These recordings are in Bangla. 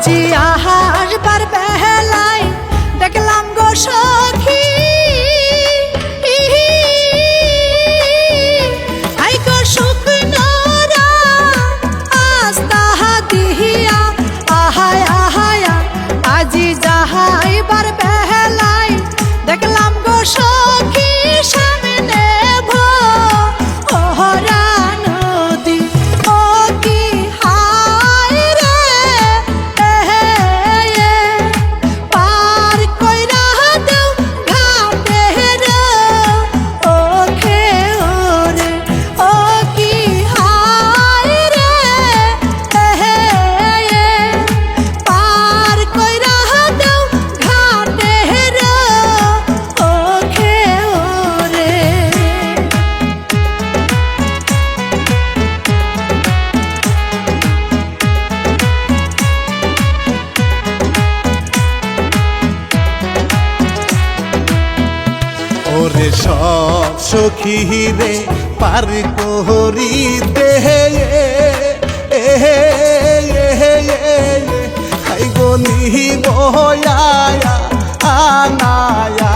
মাঝি আসবার বেলায় দেখলাম গো সখী আইগো শুকনো আস্তা দিহিয়া আহায় আহায় আজি যাহাইবার বেলায় দেখলাম গো সখী সামনে ভরা নদী ও কি হায় রে পার কইরা দেও ঘাটের ও খেওরে ও কি হায় রে পার কইরা দেও ঘাটের ও খেওরে। ওরে সব সখী রে পার করিতে আইগো নিহিব আনায়া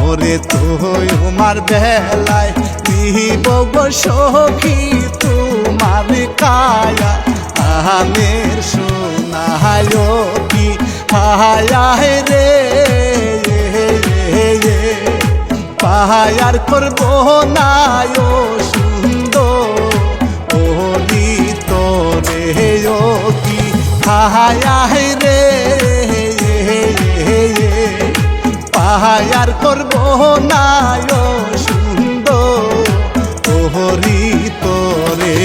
ওরে তুই আমার বেলায় নিহিব গো সখী তোমার কায়া আমের সোনায় কি হায় রে পাহায়ার করব না ও সুন্দর ওলি তোরে ও কি হায় রে পাহায়ার করব না ও সুন্দর ওহরি তোরে।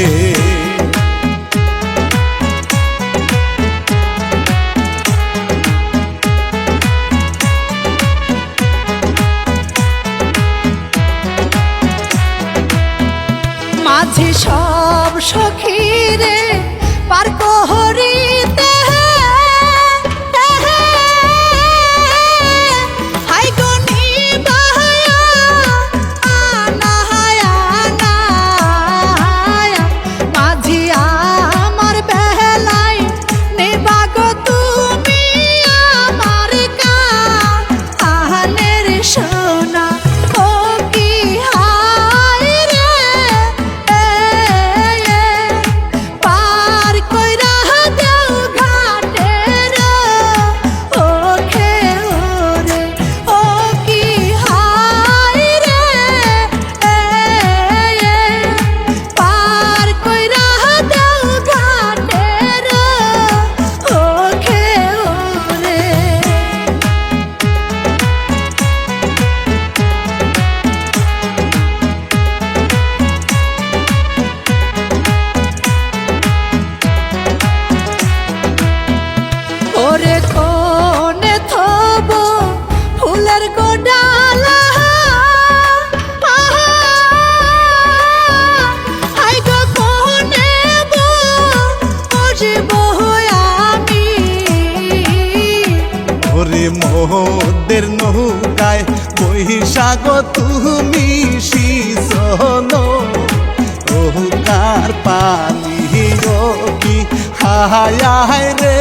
মাঝি সব সখী রে পার করিতে আইগো নিবায়া আনায়া মাঝি আমার বেলায় নেবা গো তুমি আমার কানের সোনা ও কি হায় রে পার কইরা দেও ঘাটের ও খেওরে ও কি হায় রে পার কইরা দেও ঘাটের ও খেওরে। ওরে কোনে থব ফুলের গোডালা আইগো কোনে বসব আমি ওরে মোদের নৌকায় বৈশাখ তুমি শিশন ওকার পানি কি হায় রে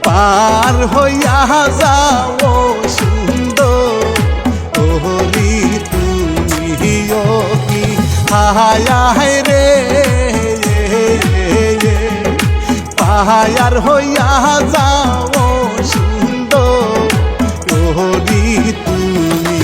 পার হইয়া যাও সুন্দর ওহরি তুমি কি হায় রে পাহায়ার হইয়া যাও সুন্দর ওহরি তুমি।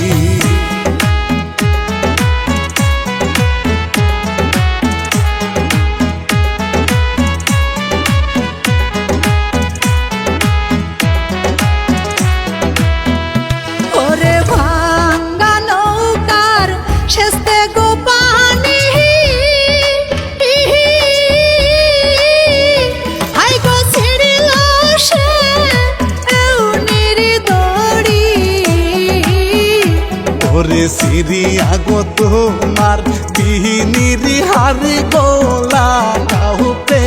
ওরে ভাঙ্গা নৌকার শেষে গো পানি আইগো ছিড়িল সে এউনির দড়ি ওরে সিরিয়া গো তোমার বিহিনীর হার গোলা গাও পে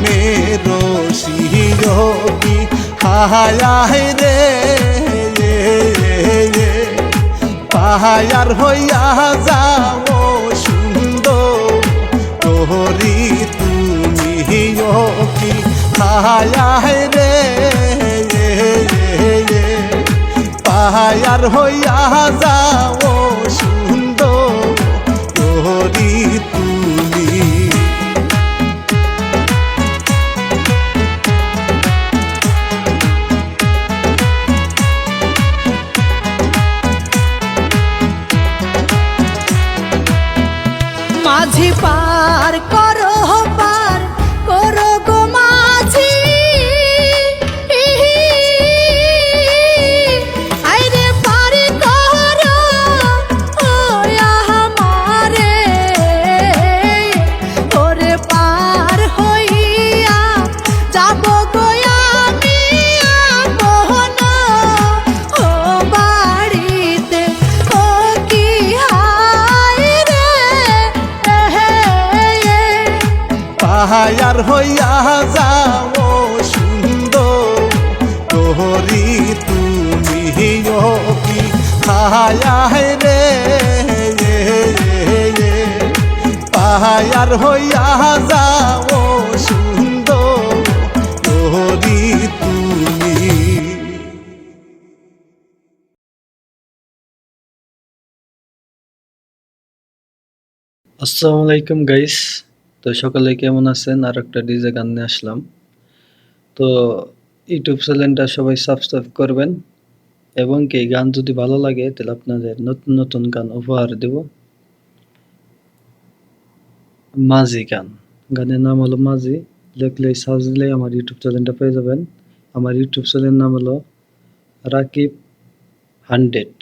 মেরো শিরোগী হায় রে পাহায়ার হইয়া যাও সুন্দর হায় রে পাহায়ার হইয়া যাও সুন্দর তোরি তুমি মাঝি পার করো গো মাঝি আইরে পার করো ও আমারে ওরে পার হইয়া যাব গো আমি আপন ও বাড়িতে ও কি হায় রে পাহায়ার হইয়া যাও সুন্দর তোরি তুমি কি হায় রে পাহায়ার হইয়া যাও সুন্দর তোরি তুমি আসসালামু আলাইকুম গাইস। তো সকালে কেমন আছেন? আর একটা ডিজে গান নিয়ে আসলাম। তো ইউটিউব চ্যানেলটা সবাই সাবস্ক্রাইব করবেন এবং কি গান যদি ভালো লাগে তাহলে আপনাদের নতুন নতুন গান উপহার দেব। মাঝি গান, গানের নাম হলো মাঝি। লিখলেই সার্চ দিলেই আমার ইউটিউব চ্যানেলটা পেয়ে যাবেন। আমার ইউটিউব চ্যানেলের নাম হলো রাকিব 100।